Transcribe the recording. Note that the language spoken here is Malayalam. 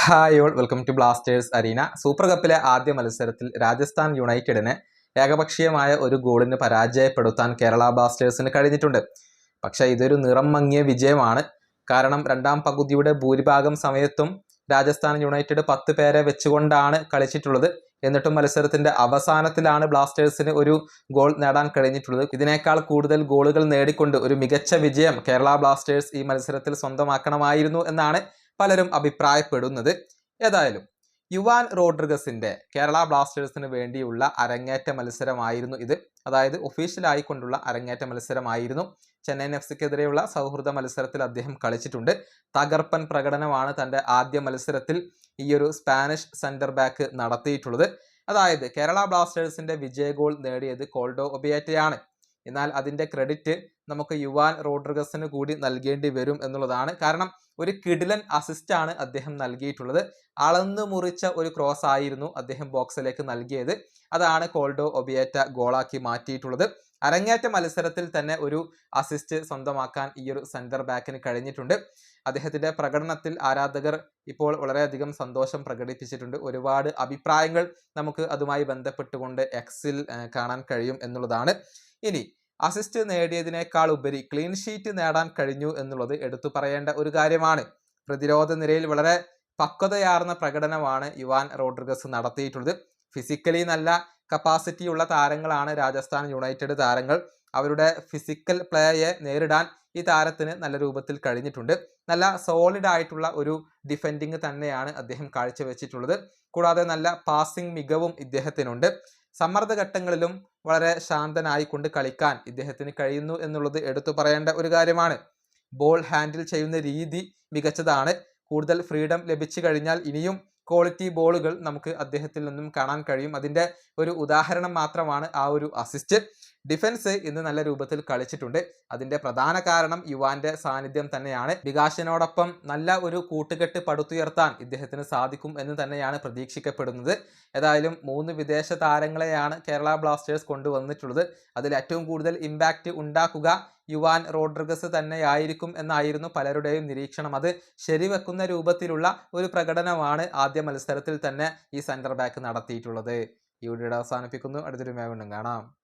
Hi all, welcome to Blasters arena. Super കപ്പിലെ ആദ്യ മത്സരത്തിൽ രാജസ്ഥാൻ യുണൈറ്റഡിനെ ഏകപക്ഷീയമായ ഒരു ഗോളിന് പരാജയപ്പെടുത്താൻ കേരള ബ്ലാസ്റ്റേഴ്സിന് കഴിഞ്ഞിട്ടുണ്ട്. പക്ഷേ ഇതൊരു നിറം മങ്ങിയ വിജയമാണ്. കാരണം രണ്ടാം പകുതിയുടെ ഭൂരിഭാഗം സമയത്തും രാജസ്ഥാൻ യുണൈറ്റഡ് 10 പേരെ വെച്ചുകൊണ്ടാണ് കളിച്ചിട്ടുള്ളത്. എന്നിട്ടും മത്സരത്തിന്റെ അവസാനത്തിലാണ് ബ്ലാസ്റ്റേഴ്സിന് ഒരു ഗോൾ നേടാൻ കഴിഞ്ഞിട്ടുള്ളത്. ഇതിനേക്കാൾ കൂടുതൽ ഗോളുകൾ നേടിക്കൊണ്ട് ഒരു മികച്ച വിജയം കേരള ബ്ലാസ്റ്റേഴ്സ് ഈ മത്സരത്തിൽ സ്വന്തമാക്കണമായിരുന്നു എന്നാണ് പലരും അഭിപ്രായപ്പെടുന്നത്. ഏതായാലും യുവാൻ റോഡ്രിഗസിന്റെ കേരള ബ്ലാസ്റ്റേഴ്സിന് വേണ്ടിയുള്ള അരങ്ങേറ്റ മത്സരമായിരുന്നു ഇത്. അതായത് ഒഫീഷ്യലായിക്കൊണ്ടുള്ള അരങ്ങേറ്റ മത്സരമായിരുന്നു. ചെന്നൈയിൻ എഫ്സിക്കെതിരെയുള്ള സൗഹൃദ മത്സരത്തിൽ അദ്ദേഹം കളിച്ചിട്ടുണ്ട്. തകർപ്പൻ പ്രകടനമാണ് തൻ്റെ ആദ്യ മത്സരത്തിൽ ഈ ഒരു സ്പാനിഷ് സെന്റർ ബാക്ക് നടത്തിയിട്ടുള്ളത്. അതായത് കേരള ബ്ലാസ്റ്റേഴ്സിന്റെ വിജയ ഗോൾ നേടിയത് കോൾഡോ ഒബിയേറ്റയാണ്. എന്നാൽ അതിൻ്റെ ക്രെഡിറ്റ് നമുക്ക് യുവാൻ റോഡ്രിഗസിന് കൂടി നൽകേണ്ടി വരും എന്നുള്ളതാണ്. കാരണം ഒരു കിടിലൻ അസിസ്റ്റാണ് അദ്ദേഹം നൽകിയിട്ടുള്ളത്. അളന്നു മുറിച്ച ഒരു ക്രോസ് ആയിരുന്നു അദ്ദേഹം ബോക്സിലേക്ക് നൽകിയത്. അതാണ് കോൾഡോ ഒബിയേറ്റ ഗോളാക്കി മാറ്റിയിട്ടുള്ളത്. അരങ്ങേറ്റ മത്സരത്തിൽ തന്നെ ഒരു അസിസ്റ്റ് സ്വന്തമാക്കാൻ ഈ ഒരു സെന്റർ ബാക്കിന് കഴിഞ്ഞിട്ടുണ്ട്. അദ്ദേഹത്തിന്റെ പ്രകടനത്തിൽ ആരാധകർ ഇപ്പോൾ വളരെയധികം സന്തോഷം പ്രകടിപ്പിച്ചിട്ടുണ്ട്. ഒരുപാട് അഭിപ്രായങ്ങൾ നമുക്ക് അതുമായി ബന്ധപ്പെട്ടുകൊണ്ട് എക്സിൽ കാണാൻ കഴിയും എന്നുള്ളതാണ്. ഇനി അസിസ്റ്റ് നേടിയതിനേക്കാൾ ഉപരി ക്ലീൻ ഷീറ്റ് നേടാൻ കഴിഞ്ഞു എന്നുള്ളത് എടുത്തു പറയേണ്ട ഒരു കാര്യമാണ്. പ്രതിരോധ നിരയിൽ വളരെ പക്വതയാർന്ന പ്രകടനമാണ് യുവാൻ റോഡ്രിഗസ് നടത്തിയിട്ടുള്ളത്. ഫിസിക്കലി നല്ല കപ്പാസിറ്റിയുള്ള താരങ്ങളാണ് രാജസ്ഥാൻ യുണൈറ്റഡ് താരങ്ങൾ. അവരുടെ ഫിസിക്കൽ പ്ലേയെ നേരിടാൻ ഈ താരത്തിന് നല്ല രൂപത്തിൽ കഴിഞ്ഞിട്ടുണ്ട്. നല്ല സോളിഡ് ആയിട്ടുള്ള ഒരു ഡിഫെൻഡിങ് തന്നെയാണ് അദ്ദേഹം കാഴ്ചവെച്ചിട്ടുള്ളത്. കൂടാതെ നല്ല പാസിംഗ് മികവും ഇദ്ദേഹത്തിനുണ്ട്. സമ്മർദ്ദഘട്ടങ്ങളിലും വളരെ ശാന്തനായിക്കൊണ്ട് കളിക്കാൻ ഇദ്ദേഹത്തിന് കഴിയുന്നു എന്നുള്ളത് എടുത്തു പറയേണ്ട ഒരു കാര്യമാണ്. ബോൾ ഹാൻഡിൽ ചെയ്യുന്ന രീതി മികച്ചതാണ്. കൂടുതൽ ഫ്രീഡം ലഭിച്ചു കഴിഞ്ഞാൽ ഇനിയും ക്വാളിറ്റി ബോളുകൾ നമുക്ക് അദ്ദേഹത്തിൽ നിന്നും കാണാൻ കഴിയും. അതിൻ്റെ ഒരു ഉദാഹരണം മാത്രമാണ് ആ ഒരു അസിസ്റ്റ്. ഡിഫൻസ് ഇന്ന് നല്ല രൂപത്തിൽ കളിച്ചിട്ടുണ്ട്. അതിൻ്റെ പ്രധാന കാരണം യുവാന്റെ സാന്നിധ്യം തന്നെയാണ്. വികാസിനോടൊപ്പം നല്ല ഒരു കൂട്ടുകെട്ട് പടുത്തുയർത്താൻ ഇദ്ദേഹത്തിന് സാധിക്കും എന്ന് തന്നെയാണ് പ്രതീക്ഷിക്കപ്പെടുന്നത്. ഏതായാലും 3 വിദേശ താരങ്ങളെയാണ് കേരള ബ്ലാസ്റ്റേഴ്സ് കൊണ്ടുവന്നിട്ടുള്ളത്. അതിൽ ഏറ്റവും കൂടുതൽ ഇമ്പാക്റ്റ് ഉണ്ടാക്കുക യുവാൻ റോഡ്രിഗസ് തന്നെയായിരിക്കും എന്നായിരുന്നു പലരുടെയും നിരീക്ഷണം. അത് ശരിവെക്കുന്ന രൂപത്തിലുള്ള ഒരു പ്രകടനമാണ് ആദ്യ മത്സരത്തിൽ തന്നെ ഈ സെന്റർ ബാക്ക് നടത്തിയിട്ടുള്ളത്. ഈ വീഡിയോ അവസാനിപ്പിക്കുന്നു. അടുത്തൊരു വീണ്ടും കാണാം.